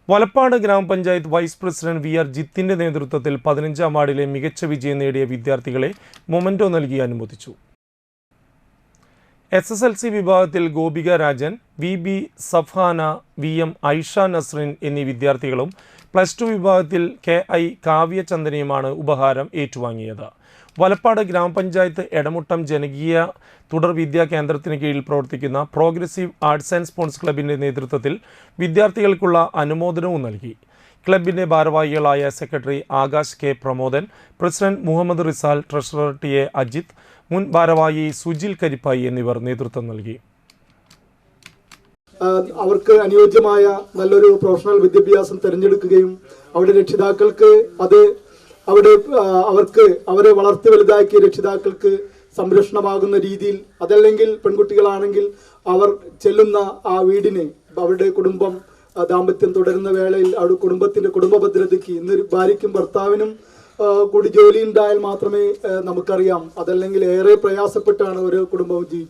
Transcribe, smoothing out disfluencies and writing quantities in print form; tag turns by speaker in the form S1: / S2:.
S1: വലപ്പാട് ഗ്രാമപഞ്ചായത്ത് vice president V R ജിത്തിന്റെ നേതൃത്വത്തിൽ 15ാം വാർഡിലെ മികച്ച വിജയം നേടിയ വിദ്യാർത്ഥികളെ മൊമെന്റോ നൽകി അനുമോദിച്ചു. SSLC വിഭാഗത്തിൽ ഗോപിക രാജൻ, VB സഫാന, VM ഐഷ നസ്രിൻ എന്നീ വിദ്യാർത്ഥികളും +2 വിഭാഗത്തിൽ KI കാവ്യ ചന്ദനയുമാണ് ഉപഹാരം ഏറ്റുവാങ്ങിയത്. വലപ്പാട് ഗ്രാമപഞ്ചായത്ത് എടമുട്ടം ജനകീയ തുടർ വിദ്യാ കേന്ദ്രത്തിന് കീഴിൽ പ്രവർത്തിക്കുന്ന പ്രോഗ്രസീവ് ആർട്സ് ആൻഡ് സ്പോർട്സ് ക്ലബിൻ്റെ നേതൃത്വത്തിൽ വിദ്യാർത്ഥികൾക്കുള്ള അനുമോദനവും നൽകി. ക്ലബിൻ്റെ ഭാരവാഹികളായ secretary Akash K Pramodan, president Muhammad Rizal, treasurer TA Ajith, മുൻ ഭാരവാഹി സുജിൽ കരിപ്പായി എന്നിവർ നേതൃത്വം നൽകി.
S2: അവർക്ക് അനുയോജ്യമായ നല്ലൊരു പ്രൊഫഷണൽ വിദ്യാഭ്യാസം തിരഞ്ഞെടുക്കുകയും അവരുടെ രക്ഷിതാക്കൾക്ക് അവരെ വളർത്തി വലുതാക്കിയ രക്ഷിതാക്കൾക്ക് സംരക്ഷണമാകുന്ന രീതിയിൽ, അതല്ലെങ്കിൽ പെൺകുട്ടികളാണെങ്കിൽ അവർ ചെല്ലുന്ന ആ വീടിന് അവരുടെ കുടുംബം ദാമ്പത്യം തുടരുന്ന വേളയിൽ അവരുടെ കുടുംബ ഭദ്രതയ്ക്ക് ഇന്നൊരു ഭാര്യയ്ക്കും ഭർത്താവിനും കൂടി ജോലി ഉണ്ടായാൽ മാത്രമേ നമുക്കറിയാം, അതല്ലെങ്കിൽ ഏറെ പ്രയാസപ്പെട്ടാണ് ഒരു കുടുംബം ജീവിക്കുന്നത്.